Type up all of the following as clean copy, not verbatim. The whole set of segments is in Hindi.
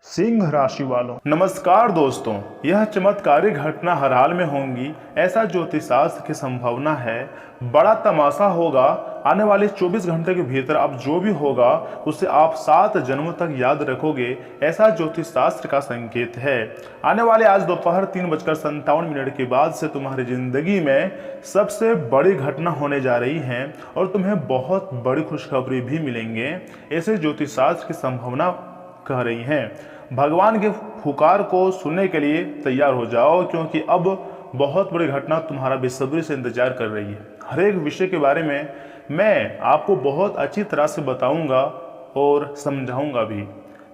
सिंह राशि वालों, नमस्कार दोस्तों। यह चमत्कारी घटना हर हाल में होंगी, ऐसा ज्योतिष शास्त्र की संभावना है। बड़ा तमाशा होगा। आने वाले 24 घंटे के भीतर अब जो भी होगा उसे आप 7 जन्मों तक याद रखोगे, ऐसा ज्योतिष शास्त्र का संकेत है। आने वाले आज दोपहर 3:57 के बाद से तुम्हारी जिंदगी में सबसे बड़ी घटना होने जा रही है और तुम्हें बहुत बड़ी खुशखबरी भी मिलेंगे, ऐसे ज्योतिष शास्त्र की संभावना कह रही हैं। भगवान के पुकार को सुनने के लिए तैयार हो जाओ, क्योंकि अब बहुत बड़ी घटना तुम्हारा बेसब्री से इंतजार कर रही है। हर एक विषय के बारे में मैं आपको बहुत अच्छी तरह से बताऊंगा और समझाऊंगा भी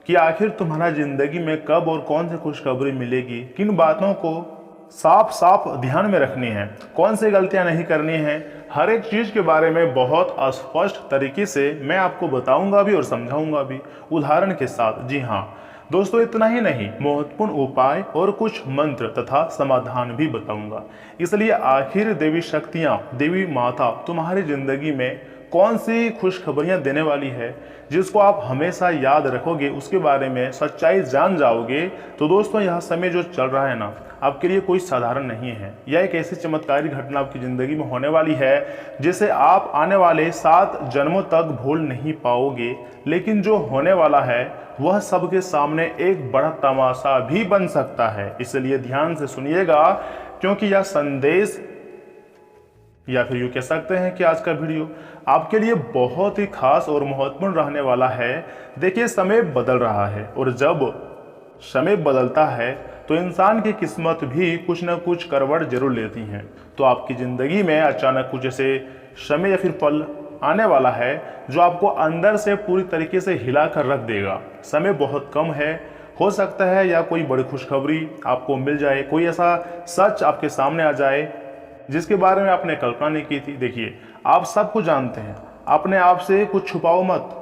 कि आखिर तुम्हारा जिंदगी में कब और कौन सी खुशखबरी मिलेगी, किन बातों को साफ साफ ध्यान में रखनी है, कौन सी गलतियां नहीं करनी है। हर एक चीज के बारे में बहुत स्पष्ट तरीके से मैं आपको बताऊंगा भी और समझाऊंगा भी, उदाहरण के साथ। जी हाँ दोस्तों, इतना ही नहीं, महत्वपूर्ण उपाय और कुछ मंत्र तथा समाधान भी बताऊंगा। इसलिए आखिर देवी शक्तियां, देवी माता तुम्हारी जिंदगी में कौन सी खुशखबरियां देने वाली है जिसको आप हमेशा याद रखोगे, उसके बारे में सच्चाई जान जाओगे। तो दोस्तों, यह समय जो चल रहा है ना, आपके लिए कोई साधारण नहीं है। यह एक ऐसी चमत्कारी घटना आपकी ज़िंदगी में होने वाली है जिसे आप आने वाले 7 जन्मों तक भूल नहीं पाओगे। लेकिन जो होने वाला है वह सबके सामने एक बड़ा तमाशा भी बन सकता है, इसलिए ध्यान से सुनिएगा, क्योंकि यह संदेश या फिर यूँ कह सकते हैं कि आज का वीडियो आपके लिए बहुत ही खास और महत्वपूर्ण रहने वाला है। देखिए, समय बदल रहा है और जब समय बदलता है तो इंसान की किस्मत भी कुछ न कुछ करवट जरूर लेती हैं। तो आपकी ज़िंदगी में अचानक कुछ ऐसे समय या फिर पल आने वाला है जो आपको अंदर से पूरी तरीके से हिला कर रख देगा। समय बहुत कम है, हो सकता है या कोई बड़ी खुशखबरी आपको मिल जाए, कोई ऐसा सच आपके सामने आ जाए जिसके बारे में आपने कल्पना नहीं की थी। देखिए, आप सब कुछ जानते हैं, अपने आप से कुछ छुपाओ मत।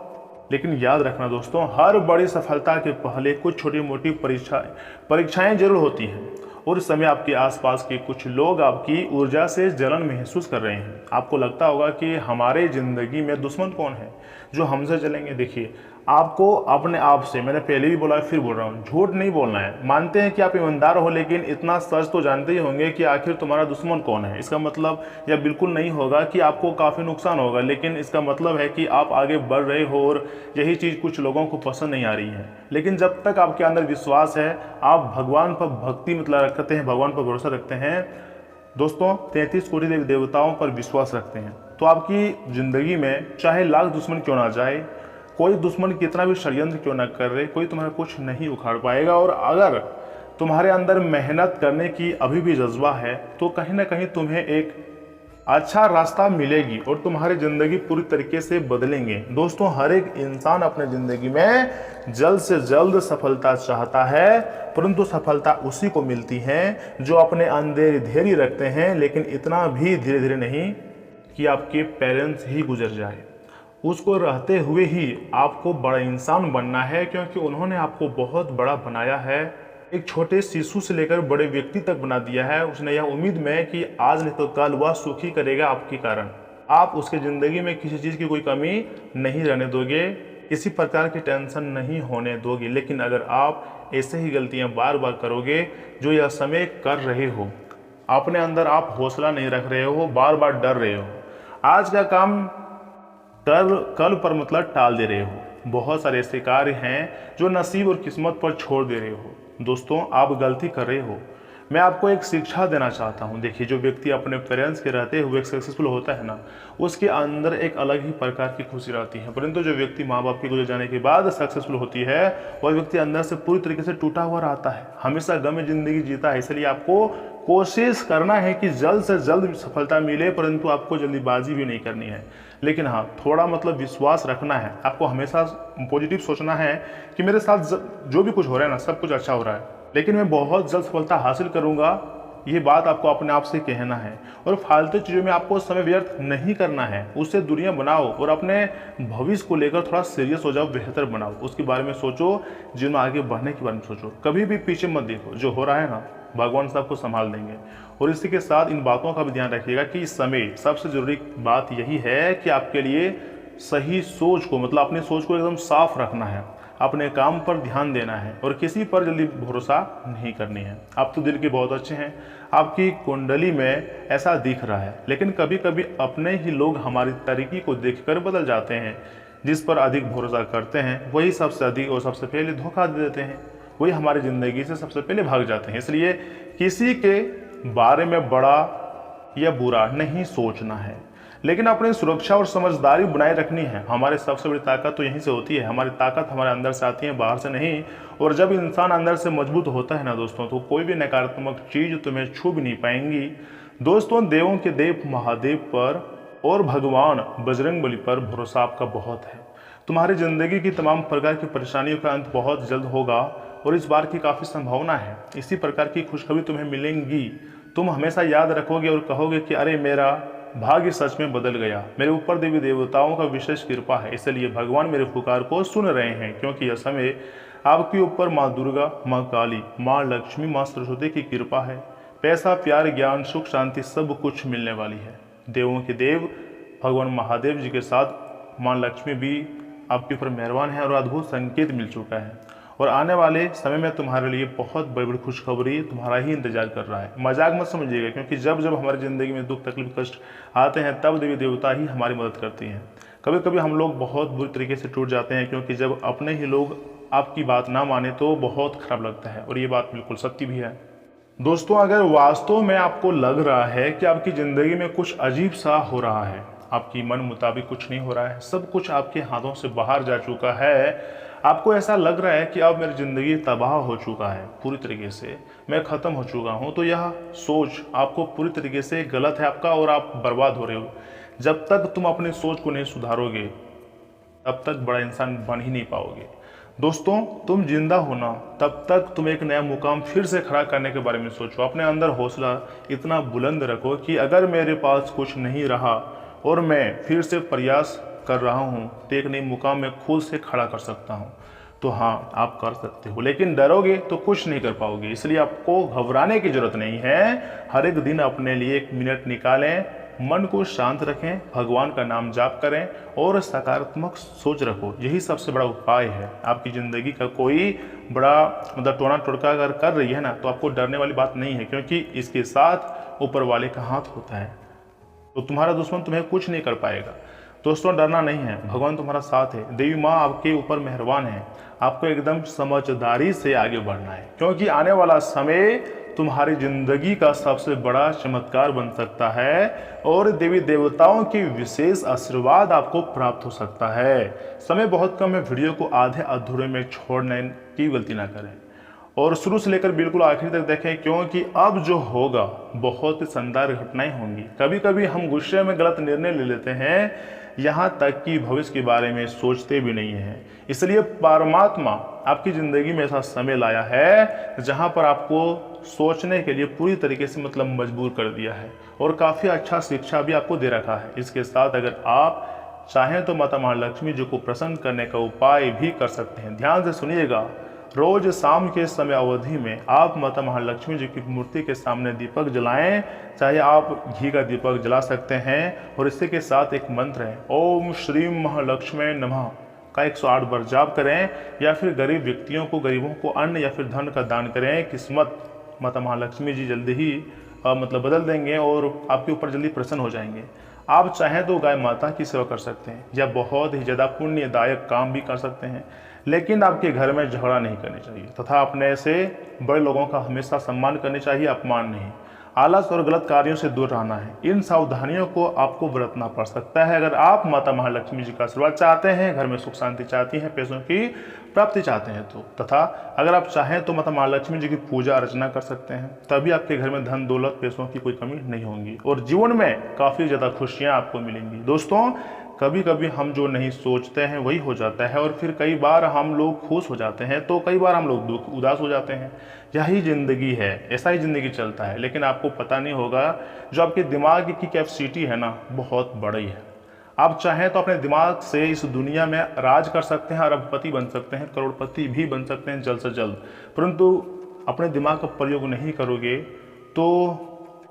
लेकिन याद रखना दोस्तों, हर बड़ी सफलता के पहले कुछ छोटी मोटी परीक्षाएं जरूर होती हैं, और इस समय आपके आसपास के कुछ लोग आपकी ऊर्जा से जलन महसूस कर रहे हैं। आपको लगता होगा कि हमारे ज़िंदगी में दुश्मन कौन है जो हमसे चलेंगे। देखिए, आपको अपने आप से, मैंने पहले भी बोला फिर बोल रहा हूँ, झूठ नहीं बोलना है। मानते हैं कि आप ईमानदार हो, लेकिन इतना सच तो जानते ही होंगे कि आखिर तुम्हारा दुश्मन कौन है। इसका मतलब यह बिल्कुल नहीं होगा कि आपको काफ़ी नुकसान होगा, लेकिन इसका मतलब है कि आप आगे बढ़ रहे हो और यही चीज़ कुछ लोगों को पसंद नहीं आ रही है। लेकिन जब तक आपके अंदर विश्वास है, आप भगवान पर भक्ति मतलब रखते हैं, भगवान पर भरोसा रखते हैं दोस्तों, 33 कोटि देवी देवताओं पर विश्वास रखते हैं, तो आपकी ज़िंदगी में चाहे लाख दुश्मन क्यों ना जाए, कोई दुश्मन कितना भी षड्यंत्र क्यों ना कर रहे, कोई तुम्हारा कुछ नहीं उखाड़ पाएगा। और अगर तुम्हारे अंदर मेहनत करने की अभी भी जज्बा है तो कहीं ना कहीं तुम्हें एक अच्छा रास्ता मिलेगी और तुम्हारी ज़िंदगी पूरी तरीके से बदलेंगे। दोस्तों, हर एक इंसान अपने ज़िंदगी में जल्द से जल्द सफलता चाहता है, परंतु सफलता उसी को मिलती है जो अपने अंदर धैर्य रखते हैं, लेकिन इतना भी धीरे धीरे नहीं कि आपके पेरेंट्स ही गुजर जाए। उसको रहते हुए ही आपको बड़ा इंसान बनना है, क्योंकि उन्होंने आपको बहुत बड़ा बनाया है। एक छोटे शिशु से लेकर बड़े व्यक्ति तक बना दिया है उसने, यह उम्मीद में कि आज नहीं तो कल वह सुखी करेगा आपके कारण। आप उसके ज़िंदगी में किसी चीज़ की कोई कमी नहीं रहने दोगे, किसी प्रकार की टेंशन नहीं होने दोगे। लेकिन अगर आप ऐसे ही गलतियां बार बार करोगे जो यह समय कर रहे हो, अपने अंदर आप हौसला नहीं रख रहे हो, बार बार डर रहे हो, आज का काम कल पर मतलब टाल दे रहे हो, बहुत सारे ऐसे कार्य हैं जो नसीब और किस्मत पर छोड़ दे रहे हो, दोस्तों आप गलती कर रहे हो। मैं आपको एक शिक्षा देना चाहता हूं। देखिए, जो व्यक्ति अपने पेरेंट्स के रहते हुए सक्सेसफुल होता है ना, उसके अंदर एक अलग ही प्रकार की खुशी रहती है। परंतु जो व्यक्ति माँ बाप के गुजर जाने के बाद सक्सेसफुल होती है, वह व्यक्ति अंदर से पूरी तरीके से टूटा हुआ रहता है, हमेशा गम में जिंदगी जीता है। इसलिए आपको कोशिश करना है कि जल्द से जल्द सफलता मिले, परंतु आपको जल्दीबाजी भी नहीं करनी है। लेकिन हाँ, थोड़ा मतलब विश्वास रखना है, आपको हमेशा पॉजिटिव सोचना है कि मेरे साथ जो भी कुछ हो रहा है ना, सब कुछ अच्छा हो रहा है, लेकिन मैं बहुत जल्द सफलता हासिल करूंगा। ये बात आपको अपने आप से कहना है। और फालतू चीज़ों में आपको समय व्यर्थ नहीं करना है, उससे दूरियां बनाओ और अपने भविष्य को लेकर थोड़ा सीरियस हो जाओ, बेहतर बनाओ, उसके बारे में सोचो, जीवन में आगे बढ़ने के बारे में सोचो। कभी भी पीछे मत देखो, जो हो रहा है ना, भगवान सबको संभाल देंगे। और इसी के साथ इन बातों का भी ध्यान रखिएगा कि इस समय सबसे जरूरी बात यही है कि आपके लिए सही सोच को, मतलब अपनी सोच को एकदम साफ रखना है। अपने काम पर ध्यान देना है और किसी पर जल्दी भरोसा नहीं करनी है। आप तो दिल के बहुत अच्छे हैं, आपकी कुंडली में ऐसा दिख रहा है, लेकिन कभी कभी अपने ही लोग हमारी तरीके को देखकर बदल जाते हैं। जिस पर अधिक भरोसा करते हैं वही सबसे अधिक और सबसे पहले धोखा दे देते हैं, वही हमारी ज़िंदगी से सबसे पहले भाग जाते हैं। इसलिए किसी के बारे में बड़ा या बुरा नहीं सोचना है, लेकिन अपनी सुरक्षा और समझदारी बनाए रखनी है। हमारी सबसे बड़ी ताकत तो यहीं से होती है, हमारी ताकत हमारे अंदर से आती है, बाहर से नहीं। और जब इंसान अंदर से मजबूत होता है ना दोस्तों, तो कोई भी नकारात्मक चीज़ तुम्हें छू भी नहीं पाएंगी। दोस्तों, देवों के देव महादेव पर और भगवान बजरंगबली पर भरोसा आपका बहुत है। तुम्हारी ज़िंदगी की तमाम प्रकार की परेशानियों का अंत बहुत जल्द होगा और इस बार की काफ़ी संभावना है। इसी प्रकार की खुशखबरी तुम्हें मिलेंगी। तुम हमेशा याद रखोगे और कहोगे कि अरे मेरा भाग्य सच में बदल गया, मेरे ऊपर देवी देवताओं का विशेष कृपा है, इसलिए भगवान मेरे पुकार को सुन रहे हैं। क्योंकि यह समय आपके ऊपर माँ दुर्गा, माँ काली, माँ लक्ष्मी, माँ सरस्वती की कृपा है। पैसा, प्यार, ज्ञान, सुख, शांति सब कुछ मिलने वाली है। देवों के देव भगवान महादेव जी के साथ माँ लक्ष्मी भी आपके ऊपर मेहरबान है और अद्भुत संकेत मिल चुका है। और आने वाले समय में तुम्हारे लिए बहुत बड़ी बड़ी खुशखबरी तुम्हारा ही इंतजार कर रहा है। मजाक मत समझिएगा, क्योंकि जब जब हमारी ज़िंदगी में दुख, तकलीफ, कष्ट आते हैं तब देवी देवता ही हमारी मदद करती हैं। कभी कभी हम लोग बहुत बुरी तरीके से टूट जाते हैं, क्योंकि जब अपने ही लोग आपकी बात ना माने तो बहुत खराब लगता है, और ये बात बिल्कुल सत्य भी है। दोस्तों, अगर वास्तव में आपको लग रहा है कि आपकी ज़िंदगी में कुछ अजीब सा हो रहा है, आपकी मन मुताबिक कुछ नहीं हो रहा है, सब कुछ आपके हाथों से बाहर जा चुका है, आपको ऐसा लग रहा है कि अब मेरी ज़िंदगी तबाह हो चुका है, पूरी तरीके से मैं ख़त्म हो चुका हूँ, तो यह सोच आपको पूरी तरीके से गलत है आपका, और आप बर्बाद हो रहे हो। जब तक तुम अपनी सोच को नहीं सुधारोगे तब तक बड़ा इंसान बन ही नहीं पाओगे। दोस्तों, तुम जिंदा हो ना, तब तक तुम एक नया मुकाम फिर से खड़ा करने के बारे में सोचो। अपने अंदर हौसला इतना बुलंद रखो कि अगर मेरे पास कुछ नहीं रहा और मैं फिर से प्रयास कर रहा हूँ तो एक नई मुकाम में खुद से खड़ा कर सकता हूँ। तो हाँ, आप कर सकते हो, लेकिन डरोगे तो कुछ नहीं कर पाओगे। इसलिए आपको घबराने की जरूरत नहीं है। हर एक दिन अपने लिए एक मिनट निकालें, मन को शांत रखें, भगवान का नाम जाप करें और सकारात्मक सोच रखो। यही सबसे बड़ा उपाय है। आपकी ज़िंदगी का कोई बड़ा टोना टोटका अगर कर रही है ना, तो आपको डरने वाली बात नहीं है, क्योंकि इसके साथ ऊपर वाले का हाथ होता है। तो तुम्हारा दुश्मन तुम्हें कुछ नहीं कर पाएगा। दोस्तों, डरना नहीं है, भगवान तुम्हारा साथ है, देवी माँ आपके ऊपर मेहरबान है। आपको एकदम समझदारी से आगे बढ़ना है, क्योंकि आने वाला समय तुम्हारी जिंदगी का सबसे बड़ा चमत्कार बन सकता है और देवी देवताओं की विशेष आशीर्वाद आपको प्राप्त हो सकता है। समय बहुत कम है, वीडियो को आधे अधूरे में छोड़ने की गलती ना करें और शुरू से लेकर बिल्कुल आखिर तक देखें, क्योंकि अब जो होगा बहुत ही शानदार घटनाएं होंगी। कभी कभी हम गुस्से में गलत निर्णय ले लेते हैं, यहाँ तक कि भविष्य के बारे में सोचते भी नहीं हैं। इसलिए परमात्मा आपकी ज़िंदगी में ऐसा समय लाया है जहाँ पर आपको सोचने के लिए पूरी तरीके से मजबूर कर दिया है और काफ़ी अच्छा शिक्षा भी आपको दे रखा है। इसके साथ अगर आप चाहें तो माता महालक्ष्मी जी को प्रसन्न करने का उपाय भी कर सकते हैं। ध्यान से सुनिएगा, रोज शाम के समय अवधि में आप माता महालक्ष्मी जी की मूर्ति के सामने दीपक जलाएं, चाहे आप घी का दीपक जला सकते हैं। और इसी के साथ एक मंत्र है, ओम श्री महालक्ष्मी नमः का 108 बार जाप करें, या फिर गरीब व्यक्तियों को, गरीबों को अन्न या फिर धन का दान करें। किस्मत माता महालक्ष्मी जी जल्दी ही बदल देंगे और आपके ऊपर जल्दी प्रसन्न हो जाएंगे। आप चाहें तो गाय माता की सेवा कर सकते हैं या बहुत ही ज़्यादा पुण्यदायक काम भी कर सकते हैं, लेकिन आपके घर में झगड़ा नहीं करनी चाहिए तथा अपने से बड़े लोगों का हमेशा सम्मान करनी चाहिए, अपमान नहीं। आलस और गलत कार्यों से दूर रहना है। इन सावधानियों को आपको बरतना पड़ सकता है अगर आप माता महालक्ष्मी जी का आशीर्वाद चाहते हैं, घर में सुख शांति चाहती हैं, पैसों की प्राप्ति चाहते हैं तो। तथा अगर आप चाहें तो माता महालक्ष्मी जी की पूजा अर्चना कर सकते हैं, तभी आपके घर में धन दौलत पैसों की कोई कमी नहीं होगी और जीवन में काफ़ी ज़्यादा खुशियाँ आपको मिलेंगी। दोस्तों, कभी कभी हम जो नहीं सोचते हैं वही हो जाता है और फिर कई बार हम लोग खुश हो जाते हैं तो कई बार हम लोग उदास हो जाते हैं। यही ज़िंदगी है, ऐसा ही ज़िंदगी चलता है। लेकिन आपको पता नहीं होगा, जो आपके दिमाग की कैपेसिटी है ना, बहुत बड़ी है। आप चाहें तो अपने दिमाग से इस दुनिया में राज कर सकते हैं, अरबपति बन सकते हैं, करोड़पति भी बन सकते हैं जल्द से जल्द, परंतु अपने दिमाग का प्रयोग नहीं करोगे तो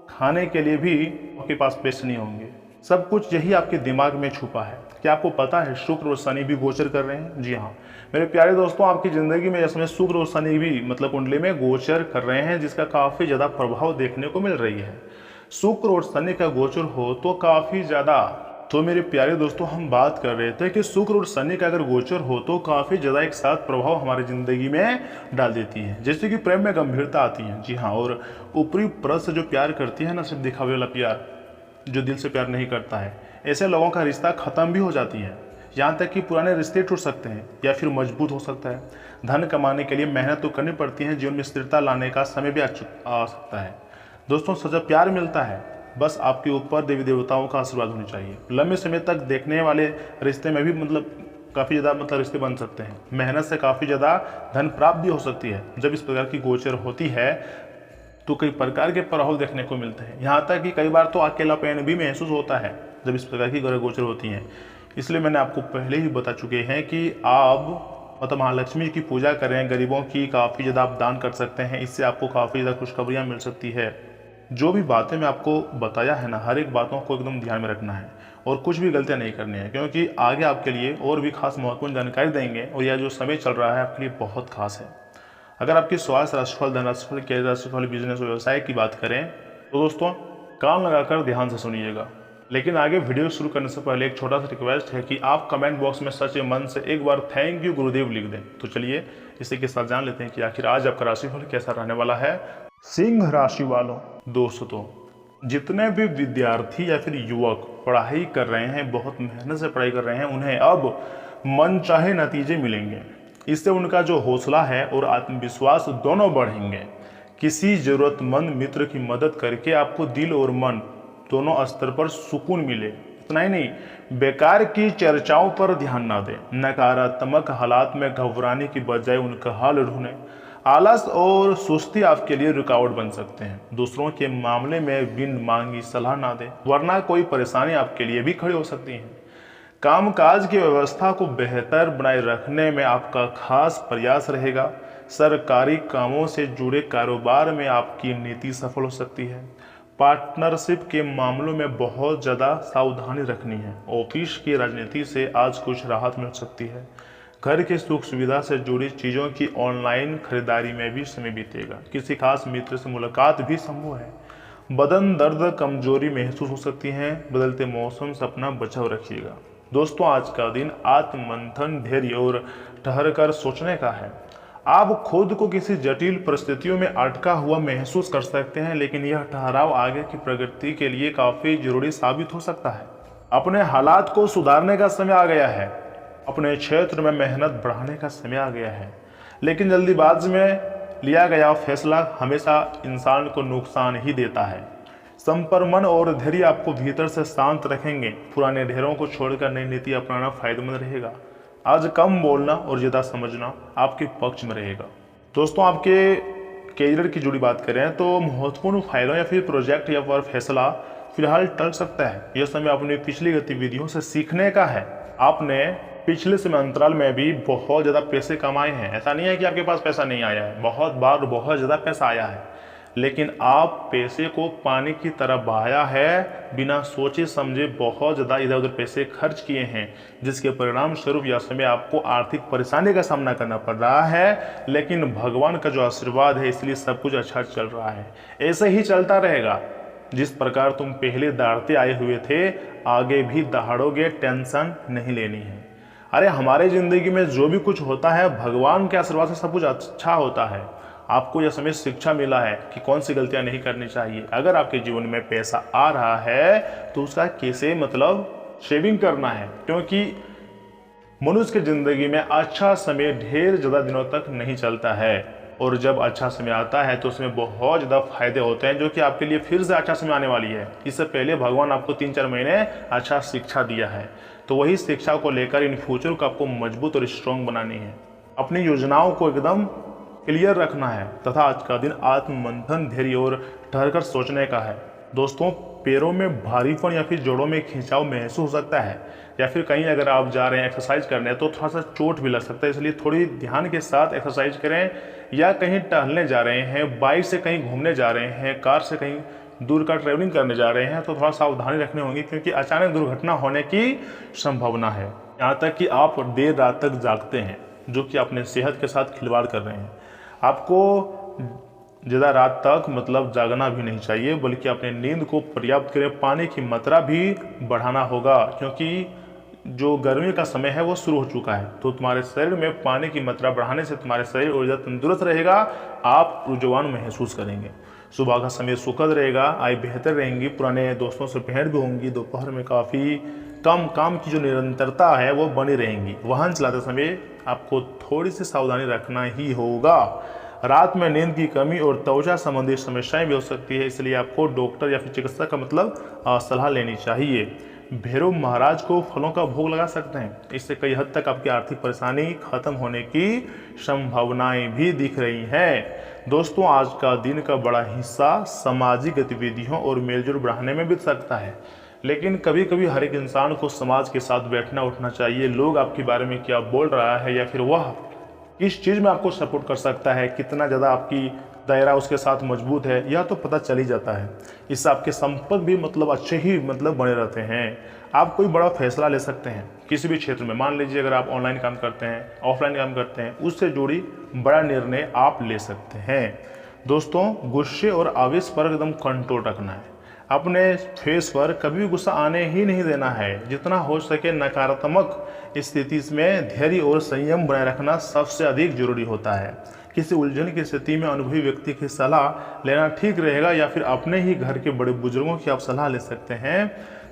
खाने के लिए भी आपके पास पैसे नहीं होंगे। सब कुछ यही आपके दिमाग में छुपा है। क्या आपको पता है शुक्र और शनि भी गोचर कर रहे हैं? जी हाँ मेरे प्यारे दोस्तों, आपकी ज़िंदगी में इसमें शुक्र और शनि भी मतलब कुंडली में गोचर कर रहे हैं, जिसका काफ़ी ज़्यादा प्रभाव देखने को मिल रही है। शुक्र और शनि का गोचर हो तो काफ़ी ज़्यादा, तो मेरे प्यारे दोस्तों हम बात कर रहे थे कि शुक्र और शनि का अगर गोचर हो तो काफ़ी ज़्यादा एक साथ प्रभाव हमारी ज़िंदगी में डाल देती है, जैसे कि प्रेम में गंभीरता आती है। जी हाँ, और ऊपरी परत से जो प्यार करती है ना, सिर्फ दिखावे वाला प्यार, जो दिल से प्यार नहीं करता है, ऐसे लोगों का रिश्ता ख़त्म भी हो जाती है। यहाँ तक कि पुराने रिश्ते टूट सकते हैं या फिर मजबूत हो सकता है। धन कमाने के लिए मेहनत तो करनी पड़ती है, जीवन में स्थिरता लाने का समय भी आ सकता है। दोस्तों सच्चा प्यार मिलता है, बस आपके ऊपर देवी देवताओं का आशीर्वाद होनी चाहिए। लंबे समय तक देखने वाले रिश्ते में भी काफ़ी ज़्यादा रिश्ते बन सकते हैं। मेहनत से काफ़ी ज़्यादा धन प्राप्त भी हो सकती है। जब इस प्रकार की गोचर होती है तो कई प्रकार के प्रभाव देखने को मिलते हैं। यहाँ तक कि कई बार तो अकेलापन भी महसूस होता है जब इस प्रकार की ग्रह गोचर होती हैं। इसलिए मैंने आपको पहले ही बता चुके हैं कि आप महालक्ष्मी की पूजा करें, गरीबों की काफ़ी ज़्यादा आप दान कर सकते हैं, इससे आपको काफ़ी ज़्यादा खुशखबरियाँ मिल सकती है। जो भी बातें मैं आपको बताया है ना, हर एक बातों को एकदम ध्यान में रखना है और कुछ भी गलतियाँ नहीं करनी है, क्योंकि आगे आपके लिए और भी खास महत्वपूर्ण जानकारी देंगे और यह जो समय चल रहा है आपके लिए बहुत खास है। अगर आपकी स्वास्थ्य राशिफल, धन राशिफल, कैरियर राशिफल, बिजनेस और व्यवसाय की बात करें तो दोस्तों कान लगाकर ध्यान से सुनिएगा। लेकिन आगे वीडियो शुरू करने से पहले एक छोटा सा रिक्वेस्ट है कि आप कमेंट बॉक्स में सच्चे मन से एक बार थैंक यू गुरुदेव लिख दें। तो चलिए इसी के साथ जान लेते हैं कि आखिर आज आपका राशिफल कैसा रहने वाला है। सिंह राशि वालों, दोस्तों जितने भी विद्यार्थी या फिर युवक पढ़ाई कर रहे हैं, बहुत मेहनत से पढ़ाई कर रहे हैं, उन्हें अब मनचाहे नतीजे मिलेंगे। इससे उनका जो हौसला है और आत्मविश्वास दोनों बढ़ेंगे। किसी ज़रूरतमंद मित्र की मदद करके आपको दिल और मन दोनों स्तर पर सुकून मिले। इतना ही नहीं, बेकार की चर्चाओं पर ध्यान ना दें। नकारात्मक हालात में घबराने की बजाय उनका हल ढूंढें। आलस और सुस्ती आपके लिए रुकावट बन सकते हैं। दूसरों के मामले में बिन मांगी सलाह ना दें, वरना कोई परेशानी आपके लिए भी खड़ी हो सकती है। कामकाज की व्यवस्था को बेहतर बनाए रखने में आपका खास प्रयास रहेगा। सरकारी कामों से जुड़े कारोबार में आपकी नीति सफल हो सकती है। पार्टनरशिप के मामलों में बहुत ज़्यादा सावधानी रखनी है। ऑफिस की राजनीति से आज कुछ राहत मिल सकती है। घर की सुख सुविधा से जुड़ी चीज़ों की ऑनलाइन खरीदारी में भी समय बीतेगा। किसी खास मित्र से मुलाकात भी संभव है। बदन दर्द, कमजोरी महसूस हो सकती है। बदलते मौसम से अपना बचाव रखिएगा। दोस्तों आज का दिन आत्ममंथन, धैर्य और ठहर कर सोचने का है। आप खुद को किसी जटिल परिस्थितियों में अटका हुआ महसूस कर सकते हैं, लेकिन यह ठहराव आगे की प्रगति के लिए काफ़ी जरूरी साबित हो सकता है। अपने हालात को सुधारने का समय आ गया है। अपने क्षेत्र में मेहनत बढ़ाने का समय आ गया है, लेकिन जल्दीबाजी में लिया गया फैसला हमेशा इंसान को नुकसान ही देता है। संपरमन और धैर्य आपको भीतर से शांत रखेंगे। पुराने ढेरों को छोड़कर नई नीति अपनाना फायदेमंद रहेगा। आज कम बोलना और ज़्यादा समझना आपके पक्ष में रहेगा। दोस्तों आपके कैरियर की जुड़ी बात करें तो महत्वपूर्ण फाइलों या फिर प्रोजेक्ट या फिर फैसला फिलहाल टल सकता है। यह समय अपनी पिछली गतिविधियों से सीखने का है। आपने पिछले समय अंतराल में भी बहुत ज़्यादा पैसे कमाए हैं। ऐसा नहीं है कि आपके पास पैसा नहीं आया है, बहुत बार बहुत ज़्यादा पैसा आया है, लेकिन आप पैसे को पानी की तरह बहाया है। बिना सोचे समझे बहुत ज़्यादा इधर उधर पैसे खर्च किए हैं, जिसके परिणाम स्वरूप यह समय आपको आर्थिक परेशानी का सामना करना पड़ रहा है। लेकिन भगवान का जो आशीर्वाद है, इसलिए सब कुछ अच्छा चल रहा है। ऐसे ही चलता रहेगा। जिस प्रकार तुम पहले दहाड़ते आए हुए थे, आगे भी दहाड़ोगे, टेंशन नहीं लेनी है। अरे हमारे ज़िंदगी में जो भी कुछ होता है, भगवान के आशीर्वाद से सब कुछ अच्छा होता है। आपको यह समय शिक्षा मिला है कि कौन सी गलतियां नहीं करनी चाहिए। अगर आपके जीवन में पैसा आ रहा है तो उसका कैसे सेविंग करना है, क्योंकि मनुष्य की ज़िंदगी में अच्छा समय ढेर ज़्यादा दिनों तक नहीं चलता है, और जब अच्छा समय आता है तो उसमें बहुत ज़्यादा फायदे होते हैं, जो कि आपके लिए फिर से अच्छा समय आने वाली है। इससे पहले भगवान आपको 3-4 महीने अच्छा शिक्षा दिया है, तो वही शिक्षा को लेकर इन फ्यूचर को आपको मजबूत और स्ट्रॉन्ग बनानी है। अपनी योजनाओं को एकदम क्लियर रखना है तथा आज का दिन आत्ममंथन, धैर्य और ठहरकर सोचने का है। दोस्तों पैरों में भारीपन या फिर जोड़ों में खिंचाव महसूस हो सकता है, या फिर कहीं अगर आप जा रहे हैं एक्सरसाइज करने तो थोड़ा सा चोट भी लग सकता है, इसलिए थोड़ी ध्यान के साथ एक्सरसाइज करें। या कहीं टहलने जा रहे हैं, बाइक से कहीं घूमने जा रहे हैं, कार से कहीं दूर का ट्रैवलिंग करने जा रहे हैं तो थोड़ा सावधानी रखनी होगी, क्योंकि अचानक दुर्घटना होने की संभावना है। यहाँ तक कि आप देर रात तक जागते हैं, जो कि अपने सेहत के साथ खिलवाड़ कर रहे हैं। आपको ज़्यादा रात तक मतलब जागना भी नहीं चाहिए, बल्कि अपने नींद को पर्याप्त करें। पानी की मात्रा भी बढ़ाना होगा, क्योंकि जो गर्मी का समय है वो शुरू हो चुका है, तो तुम्हारे शरीर में पानी की मात्रा बढ़ाने से तुम्हारे शरीर ऊर्जा तंदुरुस्त रहेगा, आप ऊर्जावान महसूस करेंगे। सुबह का समय सुखद रहेगा, आय बेहतर रहेंगी, पुराने दोस्तों से भेंट भी होंगी। दोपहर में काफ़ी कम काम की जो निरंतरता है वो बनी रहेंगी। वाहन चलाते समय आपको थोड़ी सी सावधानी रखना ही होगा। रात में नींद की कमी और त्वचा संबंधी समस्याएं भी हो सकती है, इसलिए आपको डॉक्टर या फिर चिकित्सक का सलाह लेनी चाहिए। भैरव महाराज को फलों का भोग लगा सकते हैं, इससे कई हद तक आपकी आर्थिक परेशानी खत्म होने की संभावनाएं भी दिख रही हैं। दोस्तों, आज का दिन का बड़ा हिस्सा सामाजिक गतिविधियों और मेलजोल बढ़ाने में बीत सकता है, लेकिन कभी कभी हर एक इंसान को समाज के साथ बैठना उठना चाहिए। लोग आपके बारे में क्या बोल रहा है या फिर वह किस चीज़ में आपको सपोर्ट कर सकता है, कितना ज़्यादा आपकी दायरा उसके साथ मजबूत है, यह तो पता चल ही जाता है। इससे आपके संपर्क भी अच्छे ही बने रहते हैं। आप कोई बड़ा फैसला ले सकते हैं किसी भी क्षेत्र में। मान लीजिए अगर आप ऑनलाइन काम करते हैं, ऑफलाइन काम करते हैं, उससे जुड़ी बड़ा निर्णय आप ले सकते हैं। दोस्तों, गुस्से और आवेश पर एकदम कंट्रोल रखना है। अपने फेस पर कभी भी गुस्सा आने ही नहीं देना है। जितना हो सके नकारात्मक स्थिति में धैर्य और संयम बनाए रखना सबसे अधिक जरूरी होता है। किसी उलझन की स्थिति में अनुभवी व्यक्ति की सलाह लेना ठीक रहेगा, या फिर अपने ही घर के बड़े बुजुर्गों की आप सलाह ले सकते हैं।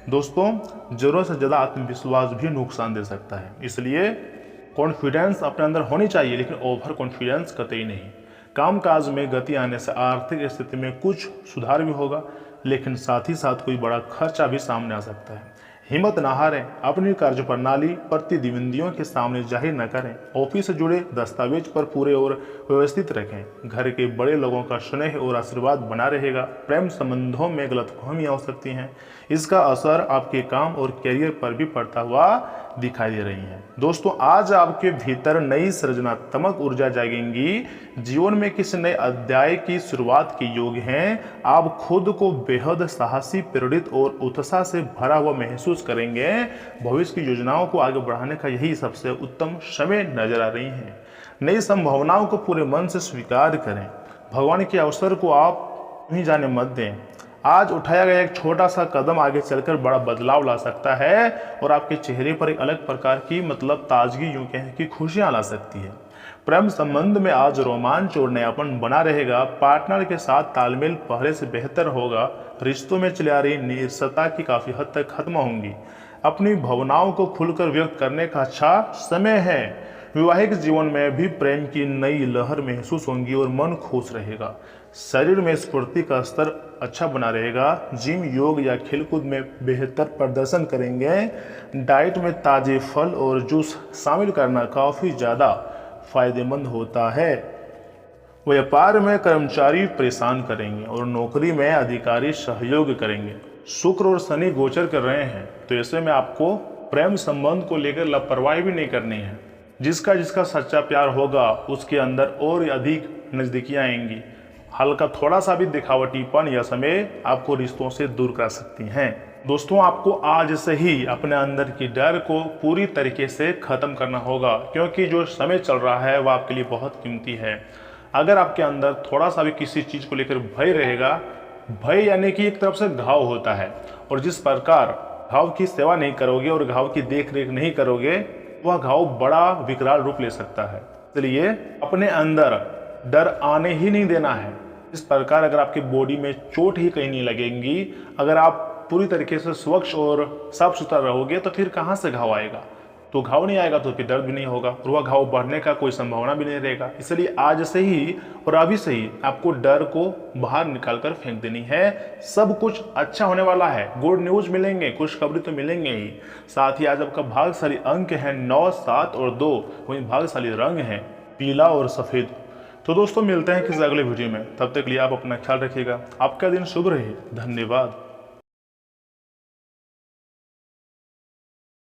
दोस्तों, जरूरत से ज़्यादा आत्मविश्वास भी नुकसान दे सकता है, इसलिए कॉन्फिडेंस अपने अंदर होनी चाहिए, लेकिन ओवर कॉन्फिडेंस कतई नहीं। कामकाज में गति आने से आर्थिक स्थिति में कुछ सुधार भी होगा, लेकिन साथ ही साथ कोई बड़ा खर्चा भी सामने आ सकता है। हिम्मत न हारें, अपनी कार्यप्रणाली प्रतिद्वंदियों के सामने जाहिर न करें। ऑफिस से जुड़े दस्तावेज पर पूरे और व्यवस्थित रखें। घर के बड़े लोगों का स्नेह और आशीर्वाद बना रहेगा। प्रेम संबंधों में गलतफहमियां हो सकती हैं, इसका असर आपके काम और करियर पर भी पड़ता हुआ दिखाई दे रही है। दोस्तों, आज आपके भीतर नई सृजनात्मक ऊर्जा जागेंगी। जीवन में किसी नए अध्याय की शुरुआत के योग हैं। आप खुद को बेहद साहसी, प्रेरित और उत्साह से भरा हुआ महसूस करेंगे। भविष्य की योजनाओं को आगे बढ़ाने का यही सबसे उत्तम समय नजर आ रही है। नई संभावनाओं को पूरे मन से स्वीकार करें। भगवान के अवसर को आप नहीं जाने मत दें। आज उठाया गया एक छोटा सा कदम आगे चलकर बड़ा बदलाव ला सकता है और आपके चेहरे पर एक अलग प्रकार की ताजगी, यूं कहें कि खुशियां ला सकती है। प्रेम संबंध में आज रोमांच और नयापन बना रहेगा। पार्टनर के साथ तालमेल पहले से बेहतर होगा। रिश्तों में चली आ रही नीरसता की काफी हद तक खत्म होंगी। अपनी भावनाओं को खुलकर व्यक्त करने का अच्छा समय है। वैवाहिक जीवन में भी प्रेम की नई लहर महसूस होंगी और मन खुश रहेगा। शरीर में स्फूर्ति का स्तर अच्छा बना रहेगा। जिम, योग या खेलकूद में बेहतर प्रदर्शन करेंगे। डाइट में ताजे फल और जूस शामिल करना काफ़ी ज़्यादा फायदेमंद होता है। व्यापार में कर्मचारी परेशान करेंगे और नौकरी में अधिकारी सहयोग करेंगे। शुक्र और शनि गोचर कर रहे हैं, तो ऐसे में आपको प्रेम संबंध को लेकर लापरवाही भी नहीं करनी है। जिसका जिसका सच्चा प्यार होगा उसके अंदर और अधिक नजदीकियां आएंगी। हल्का थोड़ा सा भी दिखावटीपन या समय आपको रिश्तों से दूर कर सकती हैं। दोस्तों, आपको आज से ही अपने अंदर की डर को पूरी तरीके से खत्म करना होगा, क्योंकि जो समय चल रहा है वह आपके लिए बहुत कीमती है। अगर आपके अंदर थोड़ा सा भी किसी चीज को लेकर भय रहेगा, भय यानी कि एक तरफ से घाव होता है, और जिस प्रकार घाव की सेवा नहीं करोगे और घाव की देख रेख नहीं करोगे, वह घाव बड़ा विकराल रूप ले सकता है। इसलिए अपने अंदर डर आने ही नहीं देना है। इस प्रकार अगर आपकी बॉडी में चोट ही कहीं नहीं लगेंगी, अगर आप पूरी तरीके से स्वच्छ और साफ सुथरा रहोगे, तो फिर कहाँ से घाव आएगा? तो घाव नहीं आएगा तो फिर दर्द भी नहीं होगा, और वह घाव बढ़ने का कोई संभावना भी नहीं रहेगा। इसलिए आज से ही और अभी से ही आपको डर को बाहर निकाल कर फेंक देनी है। सब कुछ अच्छा होने वाला है। गुड न्यूज मिलेंगे, खुशखबरी तो मिलेंगे ही। साथ ही आज आपका भाग्यशाली अंक है 9, 7 और 2। वहीं भाग्यशाली रंग है पीला और सफेद। तो दोस्तों, मिलते हैं किसी अगले वीडियो में। तब तक के लिए आप अपना ख्याल रखिएगा। आपका दिन शुभ रहे। धन्यवाद।